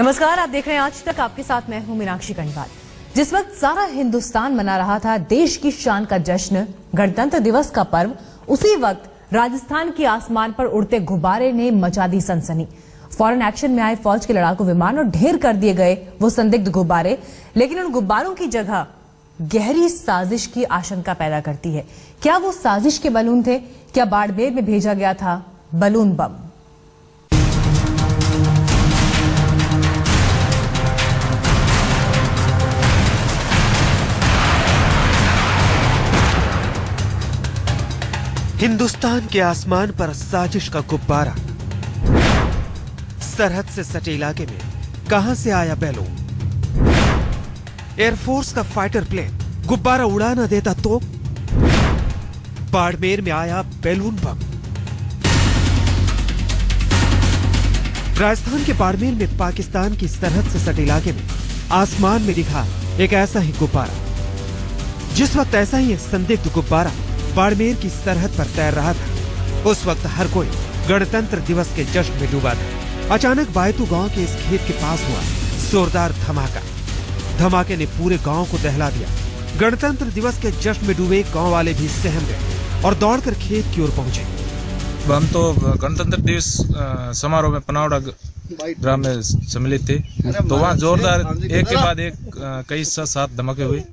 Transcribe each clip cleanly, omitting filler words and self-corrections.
नमस्कार, आप देख रहे हैं आज तक। आपके साथ मैं हूं मीनाक्षी कणवाल। जिस वक्त सारा हिंदुस्तान मना रहा था देश की शान का जश्न, गणतंत्र दिवस का पर्व, उसी वक्त राजस्थान के आसमान पर उड़ते गुब्बारे ने मचा दी सनसनी। फॉरेन एक्शन में आए फौज के लड़ाकू विमान और ढेर कर दिए गए वो संदिग्ध गुब्बारे, लेकिन उन गुब्बारों की जगह गहरी साजिश की आशंका पैदा करती है। क्या वो साजिश के बलून थे? क्या बाड़मेर में भेजा गया था बलून बम? हिंदुस्तान के आसमान पर साजिश का गुब्बारा। सरहद से सटे इलाके में कहां से आया बैलून? एयरफोर्स का फाइटर प्लेन गुब्बारा उड़ा न देता तो? बाड़मेर में आया बैलून बम। राजस्थान के बाड़मेर में पाकिस्तान की सरहद से सटे इलाके में आसमान में दिखा एक ऐसा ही गुब्बारा। जिस वक्त ऐसा ही एक संदिग्ध गुब्बारा बाड़मेर की सरहद पर तैर रहा था, उस वक्त हर कोई गणतंत्र दिवस के जश्न में डूबा था। अचानक बायतू गांव के इस खेत के पास हुआ जोरदार धमाका। धमाके ने पूरे गांव को दहला दिया। गणतंत्र दिवस के जश्न में डूबे गांव वाले भी सहम गए और दौड़कर खेत की ओर पहुंचे। हम तो गणतंत्र दिवस समारोह में पनावड़ा ग्राम में सम्मिलित थे, तो वहाँ जोरदार एक के बाद एक कई 7 धमाके हुए।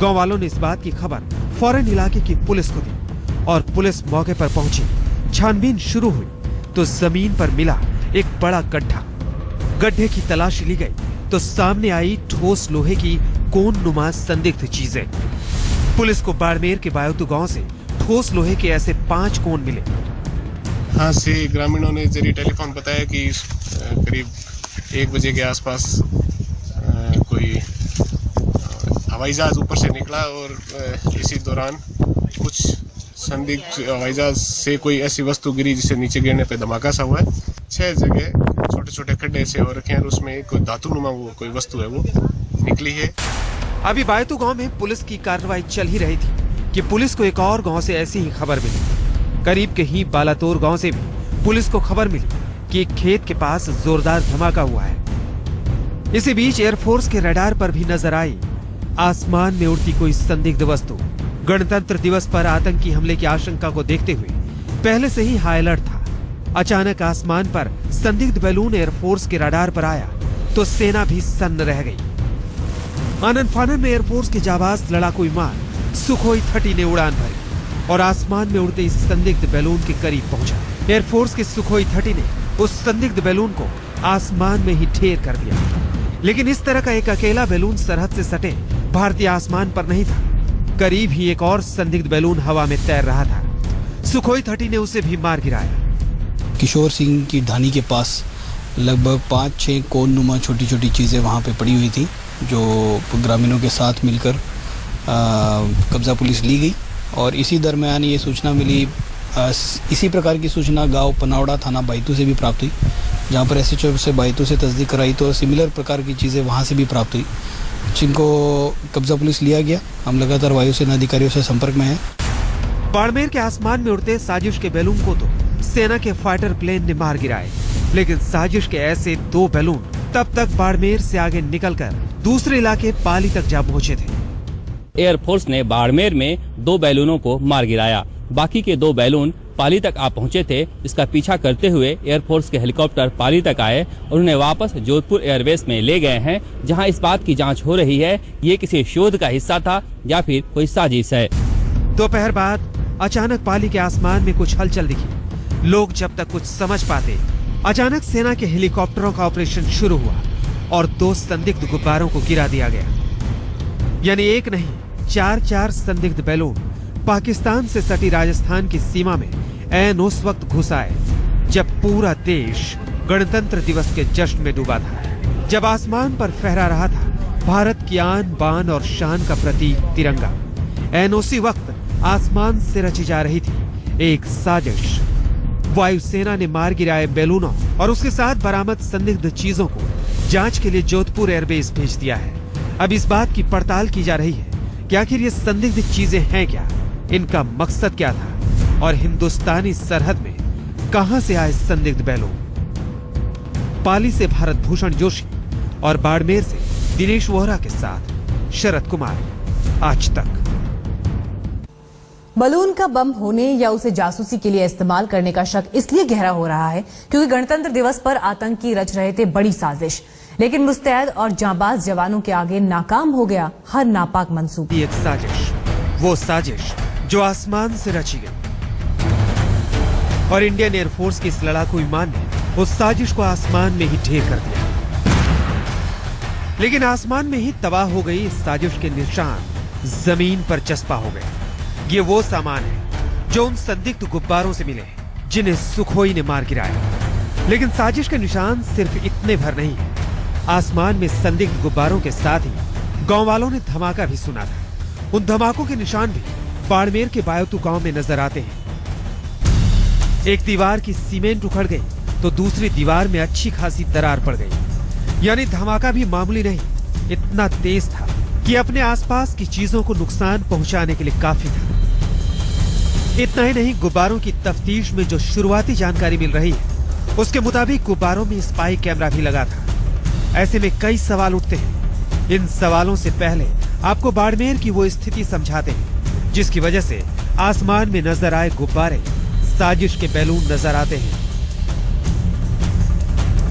गांव वालों ने इस बात की खबर फौरन इलाके की पुलिस को दी और पुलिस मौके पर पहुंची। छानबीन शुरू हुई तो जमीन पर मिला एक बड़ा गड्ढा। गड्ढे की तलाशी ली गई तो सामने आई ठोस लोहे की कोन नुमा संदिग्ध चीजें। पुलिस को बाड़मेर के बायतू गांव से ठोस लोहे के ऐसे 5 कोन मिले। हाँ से ग्रामीणों ने जरिए टेलीफोन बताया कि करीब 1 बजे के आसपास कोई हवाई जहाज ऊपर से निकला और इसी दौरान कुछ संदिग्ध हवाई जहाज से कोई ऐसी वस्तु गिरी जिससे नीचे गिरने पे धमाका सा हुआ है। 6 जगह छोटे छोटे खड्डे से हो रखे हैं और उसमें कोई धातुनुमा वो कोई वस्तु है वो निकली है। अभी बायतू गांव में पुलिस की कार्रवाई चल ही रही थी कि पुलिस को एक और गांव से ऐसी ही खबर मिली। करीब के ही बालातोर गांव से भी पुलिस को खबर मिली कि एक खेत के पास जोरदार धमाका हुआ है। इसी बीच एयरफोर्स के रडार पर भी नजर आई आसमान में उड़ती कोई संदिग्ध वस्तु। गणतंत्र दिवस पर आतंकी हमले की आशंका को देखते हुए पहले से ही हाई अलर्ट था। अचानक आसमान पर संदिग्ध बैलून एयरफोर्स के रडार पर आया तो सेना भी सन्न रह गई। आनन फानन में एयरफोर्स के जाबाज लड़ाकू विमान सुखोई 30 ने उड़ान भरी और आसमान में उड़ते इस संदिग्ध बैलून के करीब पहुंचा। एयरफोर्स के सुखोई 30 ने उस संदिग्ध बैलून को आसमान में ही ढेर कर दिया। लेकिन इस तरह का एक अकेला बैलून सरहद से सटे भारतीय आसमान पर नहीं था। करीब ही एक और संदिग्ध बैलून हवा में तैर रहा था। सुखोई 30 ने उसे भी मार गिराया। किशोर सिंह की ढानी के पास लगभग 5-6 कोन नुमा छोटी छोटी चीज़ें वहाँ पे पड़ी हुई थी, जो ग्रामीणों के साथ मिलकर कब्जा पुलिस ली गई। और इसी दरमियान ये सूचना मिली, इसी प्रकार की सूचना गांव पनावड़ा थाना बायतू से भी प्राप्त हुई, जहाँ पर SHO से बायतू से तस्दीक कराई तो सिमिलर प्रकार की चीज़ें वहाँ से भी प्राप्त हुई, जिनको कब्जा पुलिस लिया गया। हम लगातार वायुसेना अधिकारियों से संपर्क में हैं। बाड़मेर के आसमान में उड़ते साजिश के बैलून को तो सेना के फाइटर प्लेन ने मार गिराए, लेकिन साजिश के ऐसे 2 बैलून तब तक बाड़मेर से आगे निकलकर दूसरे इलाके पाली तक जा पहुंचे थे। एयरफोर्स ने बाड़मेर में 2 बैलूनों को मार गिराया। बाकी के 2 बैलून पाली तक आ पहुंचे थे। इसका पीछा करते हुए एयरफोर्स के हेलीकॉप्टर पाली तक आए और उन्हें वापस जोधपुर एयरबेस में ले गए हैं, जहां इस बात की जांच हो रही है ये किसी शोध का हिस्सा था या फिर कोई साजिश है। दोपहर बाद अचानक पाली के आसमान में कुछ हलचल दिखी। लोग जब तक कुछ समझ पाते, अचानक सेना के हेलीकॉप्टरों का ऑपरेशन शुरू हुआ और 2 संदिग्ध गुब्बारों को गिरा दिया गया। यानी एक नहीं 4 संदिग्ध बैलून पाकिस्तान से सटी राजस्थान की सीमा में ऐन उस वक्त घुस आए जब पूरा देश गणतंत्र दिवस के जश्न में डूबा था, जब आसमान पर फहरा रहा था भारत की आन बान और शान का प्रतीक तिरंगा। ऐन उसी वक्त आसमान से रची जा रही थी एक साजिश। वायुसेना ने मार गिराए बैलूनों और उसके साथ बरामद संदिग्ध चीजों को जांच के लिए जोधपुर एयरबेस भेज दिया है। अब इस बात की पड़ताल की जा रही है कि आखिर ये संदिग्ध चीजें हैं क्या, इनका मकसद क्या था और हिंदुस्तानी सरहद में कहां से आए संदिग्ध बैलून। पाली से भारत भूषण जोशी और बाड़मेर से दिनेश वोहरा के साथ शरद कुमार, आज तक। बलून का बम होने या उसे जासूसी के लिए इस्तेमाल करने का शक इसलिए गहरा हो रहा है क्योंकि गणतंत्र दिवस पर आतंकी रच रहे थे बड़ी साजिश, लेकिन मुस्तैद और जांबाज जवानों के आगे नाकाम हो गया हर नापाक मंसूबा। एक साजिश, वो साजिश जो आसमान से रची गई और इंडियन एयरफोर्स की इस लड़ाकू विमान ने उस साजिश को आसमान में ही ढेर कर दिया। लेकिन आसमान में ही तबाह हो गई इस साजिश के निशान जमीन पर चस्पा हो गए। ये वो सामान है जो उन संदिग्ध गुब्बारों से मिले हैं जिन्हें सुखोई ने मार गिराया। लेकिन साजिश के निशान सिर्फ इतने भर नहीं है। आसमान में संदिग्ध गुब्बारों के साथ ही गांव वालों ने धमाका भी सुना था। उन धमाकों के निशान भी बाड़मेर के बायोतू गांव में नजर आते हैं। एक दीवार की सीमेंट उखड़ गई तो दूसरी दीवार में अच्छी खासी दरार पड़ गई। यानी धमाका भी मामूली नहीं, इतना तेज था कि अपने आसपास की चीजों को नुकसान पहुंचाने के लिए काफी था। इतना ही नहीं, गुब्बारों की तफ्तीश में जो शुरुआती जानकारी मिल रही है उसके मुताबिक गुब्बारों में स्पाई कैमरा भी लगा था। ऐसे में कई सवाल उठते हैं। इन सवालों से पहले आपको बाड़मेर की वो स्थिति समझाते हैं जिसकी वजह से आसमान में नजर आए गुब्बारे साजिश के बैलून नजर आते हैं।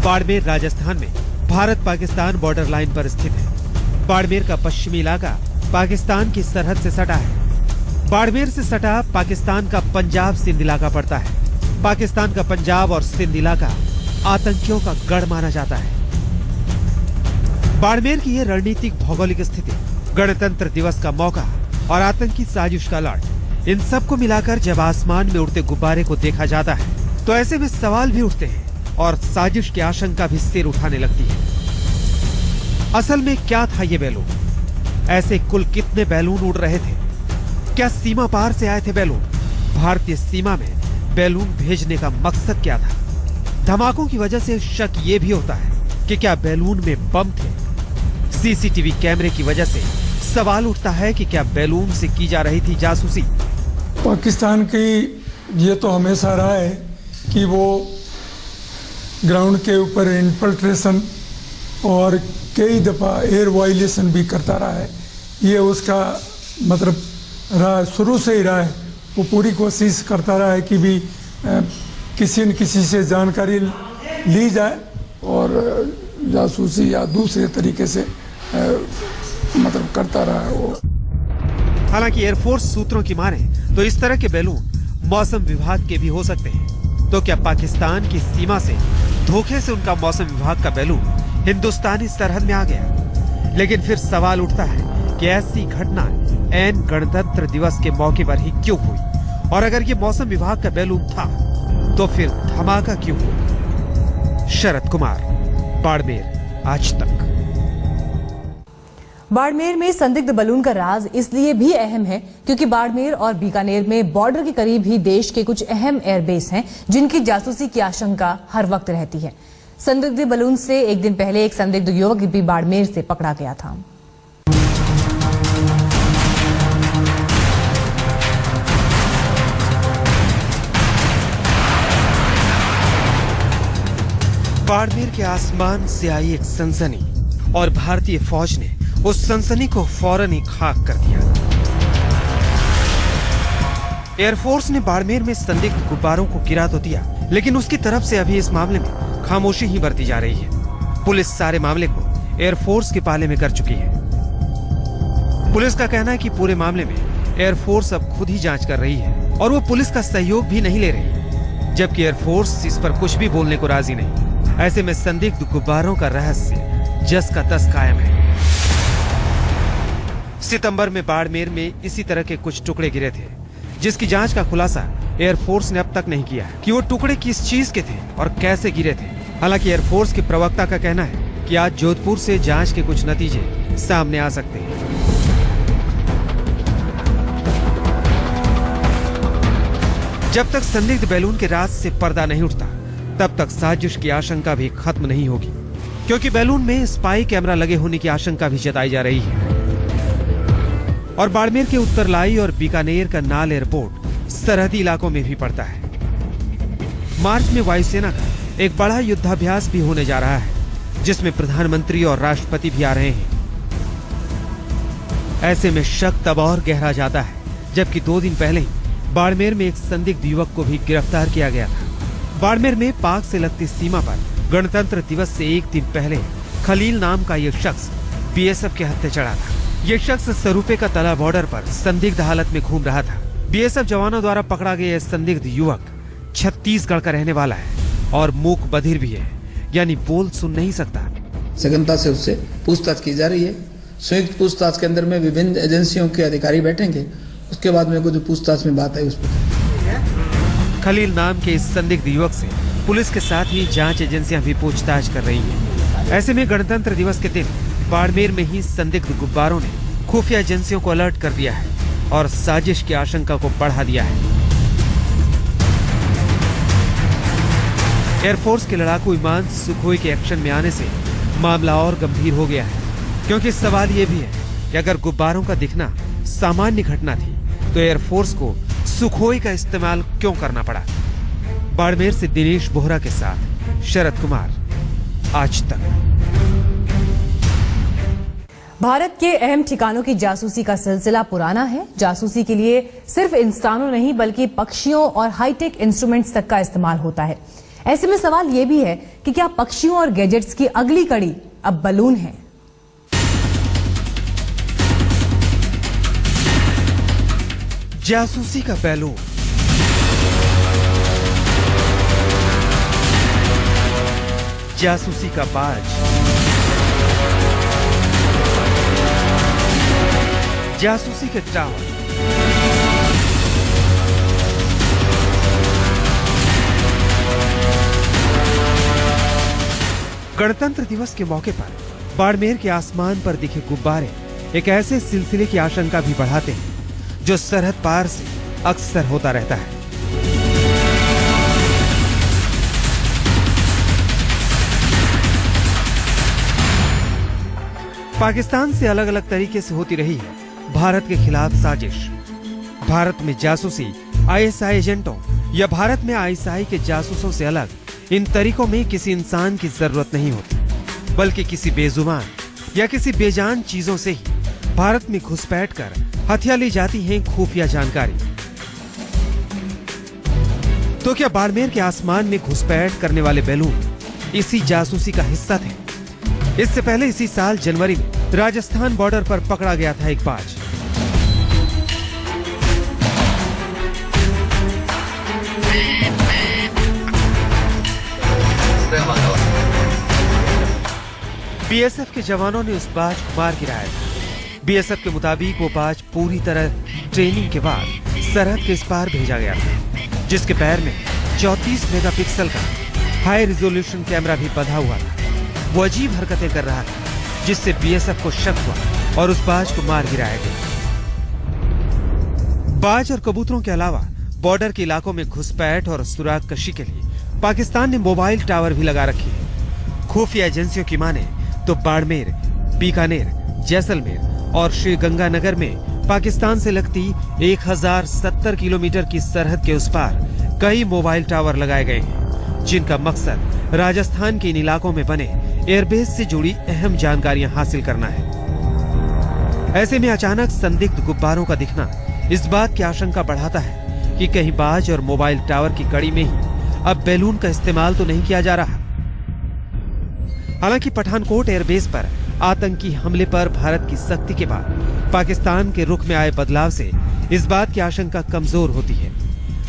बाड़मेर राजस्थान में भारत पाकिस्तान बॉर्डर लाइन पर स्थित है। बाड़मेर का पश्चिमी इलाका पाकिस्तान की सरहद से सटा है। बाड़मेर से सटा पाकिस्तान का पंजाब सिंध इलाका पड़ता है। पाकिस्तान का पंजाब और सिंध इलाका आतंकियों का गढ़ माना जाता है। बाड़मेर की यह रणनीतिक भौगोलिक स्थिति, गणतंत्र दिवस का मौका और आतंकी साजिश का लड़, इन सब को मिलाकर जब आसमान में उड़ते गुब्बारे को देखा जाता है तो ऐसे में सवाल भी उठते हैं और साजिश की आशंका भी सिर उठाने लगती है। असल में क्या था ये बैलून? ऐसे कुल कितने बैलून उड़ रहे थे? क्या सीमा पार से आए थे बैलून? भारतीय सीमा में बैलून भेजने का मकसद क्या था? धमाकों की वजह से शक ये भी होता है कि क्या बैलून में बम थे? सीसीटीवी कैमरे की वजह से सवाल उठता है कि क्या बैलून से की जा रही थी जासूसी? पाकिस्तान की ये तो हमेशा रहा है कि वो ग्राउंड के ऊपर इन्फिल्ट्रेशन और कई दफ़ा एयर वायलेशन भी करता रहा है। ये उसका मतलब रहा, शुरू से ही रहा है। वो पूरी कोशिश करता रहा है कि भी किसी न किसी से जानकारी ली जाए और जासूसी या दूसरे तरीके से मतलब करता रहा है वो। हालांकि एयरफोर्स सूत्रों की माने तो इस तरह के बैलून मौसम विभाग के भी हो सकते हैं। तो क्या पाकिस्तान की सीमा से धोखे से उनका मौसम विभाग का बैलून हिंदुस्तानी सरहद में आ गया? लेकिन फिर सवाल उठता है कि ऐसी घटना ऐन गणतंत्र दिवस के मौके पर ही क्यों हुई? और अगर ये मौसम विभाग का बैलून था तो फिर धमाका क्यों हुआ? शरद कुमार, बाड़मेर, आज तक। बाड़मेर में संदिग्ध बलून का राज इसलिए भी अहम है क्योंकि बाड़मेर और बीकानेर में बॉर्डर के करीब ही देश के कुछ अहम एयरबेस हैं जिनकी जासूसी की आशंका हर वक्त रहती है। संदिग्ध बलून से एक दिन पहले एक संदिग्ध युवक भी बाड़मेर से पकड़ा गया था। बाड़मेर के आसमान से आई एक सनसनी और भारतीय फौज ने उस सनसनी को फौरन ही खाक कर दिया। एयरफोर्स ने बाड़मेर में संदिग्ध गुब्बारों को गिरा तो दिया, लेकिन उसकी तरफ से अभी इस मामले में खामोशी ही बरती जा रही है। पुलिस सारे मामले को एयरफोर्स के पाले में कर चुकी है। पुलिस का कहना है कि पूरे मामले में एयरफोर्स अब खुद ही जांच कर रही है और वो पुलिस का सहयोग भी नहीं ले रही, जबकि एयरफोर्स इस पर कुछ भी बोलने को राजी नहीं। ऐसे में संदिग्ध गुब्बारों का रहस्य जस का तस कायम है। सितंबर में बाड़मेर में इसी तरह के कुछ टुकड़े गिरे थे, जिसकी जांच का खुलासा एयरफोर्स ने अब तक नहीं किया है कि वो टुकड़े किस चीज के थे और कैसे गिरे थे। हालांकि एयरफोर्स के प्रवक्ता का कहना है कि आज जोधपुर से जांच के कुछ नतीजे सामने आ सकते हैं। जब तक संदिग्ध बैलून के राज से पर्दा नहीं उठता तब तक साजिश की आशंका भी खत्म नहीं होगी, क्योंकि बैलून में स्पाई कैमरा लगे होने की आशंका भी जताई जा रही है। और बाड़मेर के उत्तरलाई और बीकानेर का नाल एयरपोर्ट सरहदी इलाकों में भी पड़ता है। मार्च में वायुसेना का एक बड़ा युद्धाभ्यास भी होने जा रहा है, जिसमें प्रधानमंत्री और राष्ट्रपति भी आ रहे हैं। ऐसे में शक तब और गहरा जाता है जबकि 2 दिन पहले ही बाड़मेर में एक संदिग्ध युवक को भी गिरफ्तार किया गया था। बाड़मेर में पाक से लगती सीमा पर गणतंत्र दिवस से 1 दिन पहले खलील नाम का यह शख्स बीएसएफ के हत्थे चढ़ा था। यह शख्स सरूपे का तला बॉर्डर पर संदिग्ध हालत में घूम रहा था। बीएसएफ जवानों द्वारा पकड़ा गया यह संदिग्ध युवक छत्तीसगढ़ का रहने वाला है और मूक बधिर भी है, यानी बोल सुन नहीं सकता। सघनता से उससे पूछताछ की जा रही है। संयुक्त पूछताछ के अंदर में विभिन्न एजेंसियों के अधिकारी बैठेंगे, उसके बाद में को जो पूछताछ में बात है उस पर। खलील नाम के इस संदिग्ध युवक से पुलिस के साथ ही जांच एजेंसियां भी पूछताछ कर रही हैं। ऐसे में गणतंत्र दिवस के दिन बाड़मेर में ही संदिग्ध गुब्बारों ने खुफिया एजेंसियों को अलर्ट कर दिया है और साजिश की आशंका को बढ़ा दिया है। एयरफोर्स के लड़ाकू विमान सुखोई के एक्शन में आने से मामला और गंभीर हो गया है, क्योंकि सवाल ये भी है कि अगर गुब्बारों का दिखना सामान्य घटना थी तो एयरफोर्स को सुखोई का इस्तेमाल क्यों करना पड़ा। बाड़मेर से दिनेश बोहरा के साथ शरद कुमार, आज तक। भारत के अहम ठिकानों की जासूसी का सिलसिला पुराना है। जासूसी के लिए सिर्फ इंसानों नहीं बल्कि पक्षियों और हाईटेक इंस्ट्रूमेंट्स तक का इस्तेमाल होता है। ऐसे में सवाल यह भी है कि क्या पक्षियों और गैजेट्स की अगली कड़ी अब बलून है। जासूसी का बैलून, जासूसी का बाज, जासूसी के टावर, गणतंत्र दिवस के मौके पर बाड़मेर के आसमान पर दिखे गुब्बारे एक ऐसे सिलसिले की आशंका भी बढ़ाते हैं जो सरहद पार से अक्सर होता रहता है। पाकिस्तान से अलग अलग तरीके से होती रही है भारत के खिलाफ साजिश। भारत में जासूसी आईएसआई एजेंटों या भारत में आईएसआई के जासूसों से अलग इन तरीकों में किसी इंसान की जरूरत नहीं होती, बल्कि किसी बेजुबान या किसी बेजान चीजों से ही भारत में घुसपैठ कर हथिया ली जाती है खुफिया जानकारी। तो क्या बाड़मेर के आसमान में घुसपैठ करने वाले बैलून इसी जासूसी का हिस्सा थे? इससे पहले इसी साल जनवरी में राजस्थान बॉर्डर पर पकड़ा गया था एक बाज। बीएसएफ के जवानों ने उस बाज को मार गिराया था। बीएसएफ के मुताबिक वो बाज पूरी तरह ट्रेनिंग के बाद सरहद के इस पार भेजा गया था, जिसके पैर में 34 मेगापिक्सल का हाई रिजोल्यूशन कैमरा भी बंधा हुआ था। वो अजीब हरकतें कर रहा था, जिससे बीएसएफ को शक हुआ और उस बाज को मार गिराया गया। बाज और कबूतरों के अलावा बॉर्डर के इलाकों में घुसपैठ और सुराग कशी के लिए पाकिस्तान ने मोबाइल टावर भी लगा रखे हैं। खुफिया एजेंसियों की माने तो बाड़मेर, बीकानेर, जैसलमेर और श्रीगंगानगर में पाकिस्तान से लगती 1070 किलोमीटर की सरहद के उस पार कई मोबाइल टावर लगाए गए हैं, जिनका मकसद राजस्थान के इन इलाकों में बने एयरबेस से जुड़ी अहम जानकारियां हासिल करना है। ऐसे में अचानक संदिग्ध गुब्बारों का दिखना इस बात की आशंका बढ़ाता है कि कहीं बाज और मोबाइल टावर की कड़ी में ही अब बैलून का इस्तेमाल तो नहीं किया जा रहा। हालांकि पठानकोट एयरबेस पर आतंकी हमले पर भारत की सख्ती के बाद पाकिस्तान के रुख में आए बदलाव से इस बात की आशंका कमजोर होती है।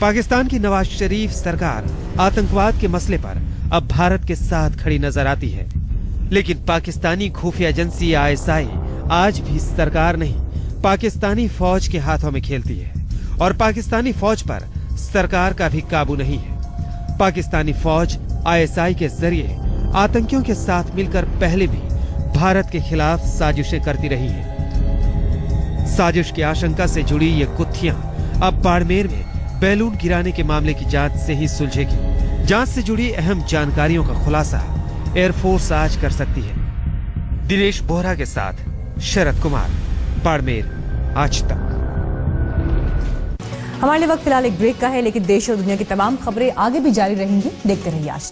पाकिस्तान की नवाज शरीफ सरकार आतंकवाद के मसले पर अब भारत के साथ खड़ी नजर आती है, लेकिन पाकिस्तानी खुफिया एजेंसी आईएसआई आज भी सरकार नहीं पाकिस्तानी फौज के हाथों में खेलती है और पाकिस्तानी फौज पर सरकार का भी काबू नहीं है। पाकिस्तानी फौज आईएसआई के जरिए आतंकियों के साथ मिलकर पहले भी भारत के खिलाफ साजिशें करती रही है। साजिश की आशंका से जुड़ी ये गुत्थियां अब बाड़मेर में बैलून गिराने के मामले की जांच से ही सुलझेगी। जांच से जुड़ी अहम जानकारियों का खुलासा एयरफोर्स आज कर सकती है। दिनेश बोहरा के साथ शरद कुमार, बाड़मेर, आज तक। हमारे लिए वक्त फिलहाल एक ब्रेक का है, लेकिन देश और दुनिया की तमाम खबरें आगे भी जारी रहेंगी। देखते रहिए आज तक।